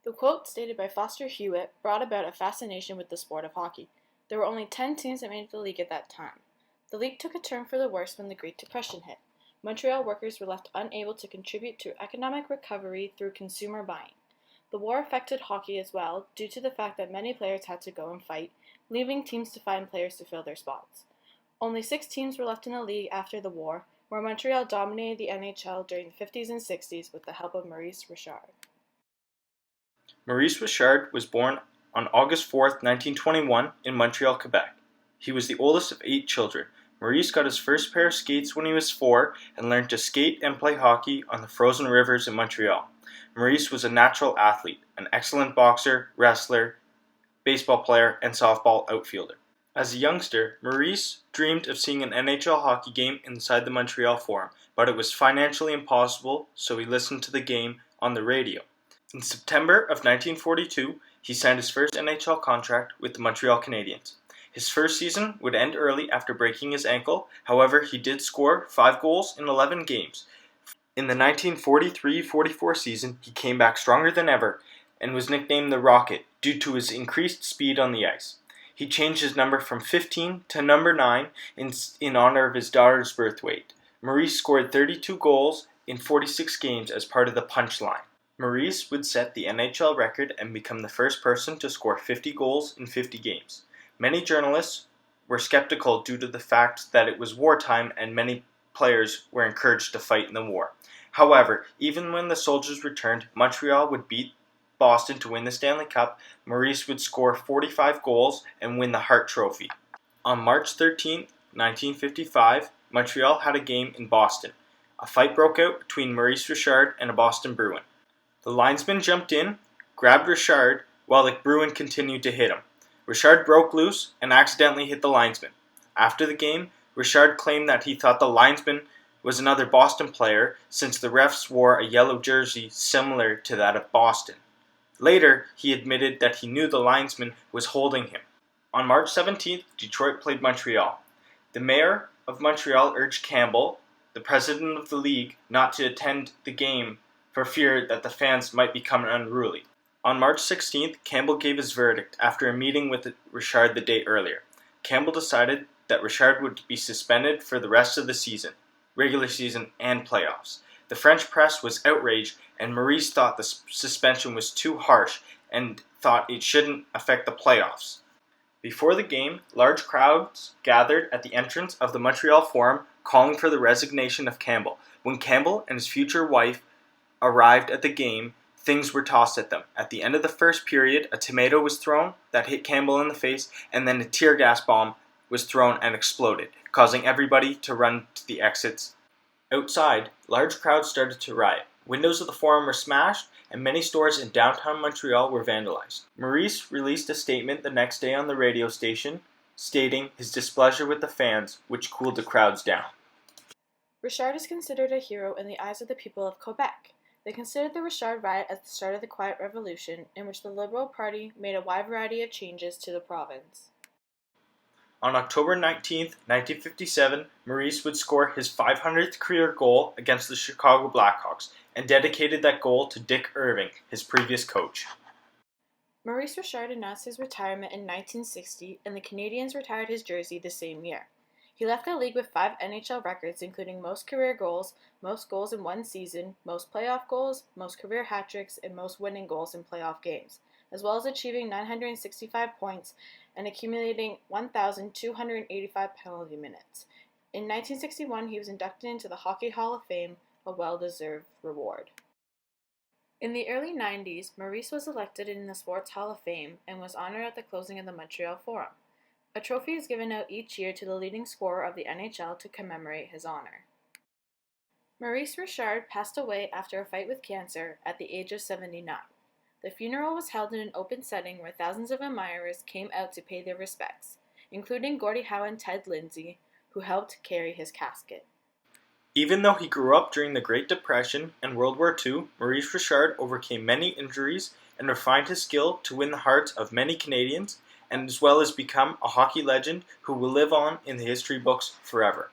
The quote, stated by Foster Hewitt, brought about a fascination with the sport of hockey. There were only 10 teams that made the league at that time. The league took a turn for the worse when the Great Depression hit. Montreal workers were left unable to contribute to economic recovery through consumer buying. The war affected hockey as well, due to the fact that many players had to go and fight, leaving teams to find players to fill their spots. Only 6 teams were left in the league after the war, where Montreal dominated the NHL during the 50s and 60s with the help of Maurice Richard. Maurice Richard was born on August 4, 1921, in Montreal, Quebec. He was the oldest of 8 children. Maurice got his first pair of skates when he was 4 and learned to skate and play hockey on the frozen rivers in Montreal. Maurice was a natural athlete, an excellent boxer, wrestler, baseball player, and softball outfielder. As a youngster, Maurice dreamed of seeing an NHL hockey game inside the Montreal Forum, but it was financially impossible, so he listened to the game on the radio. In September of 1942, he signed his first NHL contract with the Montreal Canadiens. His first season would end early after breaking his ankle. However, he did score 5 goals in 11 games. In the 1943-44 season, he came back stronger than ever and was nicknamed the Rocket due to his increased speed on the ice. He changed his number from 15 to number 9 in honor of his daughter's birth weight. Maurice scored 32 goals in 46 games as part of the punch line. Maurice would set the NHL record and become the first person to score 50 goals in 50 games. Many journalists were skeptical due to the fact that it was wartime and many players were encouraged to fight in the war. However, even when the soldiers returned, Montreal would beat Boston to win the Stanley Cup. Maurice would score 45 goals and win the Hart Trophy. On March 13, 1955, Montreal had a game in Boston. A fight broke out between Maurice Richard and a Boston Bruin. The linesman jumped in, grabbed Richard, while the Bruin continued to hit him. Richard broke loose and accidentally hit the linesman. After the game, Richard claimed that he thought the linesman was another Boston player since the refs wore a yellow jersey similar to that of Boston. Later, he admitted that he knew the linesman was holding him. On March 17th, Detroit played Montreal. The mayor of Montreal urged Campbell, the president of the league, not to attend the game for fear that the fans might become unruly. On March 16th, Campbell gave his verdict after a meeting with Richard the day earlier. Campbell decided that Richard would be suspended for the rest of the season, regular season and playoffs. The French press was outraged, and Maurice thought the suspension was too harsh and thought it shouldn't affect the playoffs. Before the game, large crowds gathered at the entrance of the Montreal Forum calling for the resignation of Campbell. When Campbell and his future wife arrived at the game, things were tossed at them. At the end of the first period, a tomato was thrown that hit Campbell in the face, and then a tear gas bomb was thrown and exploded, causing everybody to run to the exits. Outside, large crowds started to riot. Windows of the Forum were smashed, and many stores in downtown Montreal were vandalized. Maurice released a statement the next day on the radio station, stating his displeasure with the fans, which cooled the crowds down. Richard is considered a hero in the eyes of the people of Quebec. They considered the Richard riot as the start of the Quiet Revolution, in which the Liberal Party made a wide variety of changes to the province. On October 19, 1957, Maurice would score his 500th career goal against the Chicago Blackhawks and dedicated that goal to Dick Irving, his previous coach. Maurice Richard announced his retirement in 1960, and the Canadiens retired his jersey the same year. He left the league with 5 NHL records, including most career goals, most goals in one season, most playoff goals, most career hat-tricks, and most winning goals in playoff games, as well as achieving 965 points and accumulating 1,285 penalty minutes. In 1961, he was inducted into the Hockey Hall of Fame, a well-deserved reward. In the early 90s, Maurice was elected in the Sports Hall of Fame and was honored at the closing of the Montreal Forum. A trophy is given out each year to the leading scorer of the NHL to commemorate his honor. Maurice Richard passed away after a fight with cancer at the age of 79. The funeral was held in an open setting where thousands of admirers came out to pay their respects, including Gordie Howe and Ted Lindsay, who helped carry his casket. Even though he grew up during the Great Depression and World War II, Maurice Richard overcame many injuries and refined his skill to win the hearts of many Canadians, and as well as become a hockey legend who will live on in the history books forever.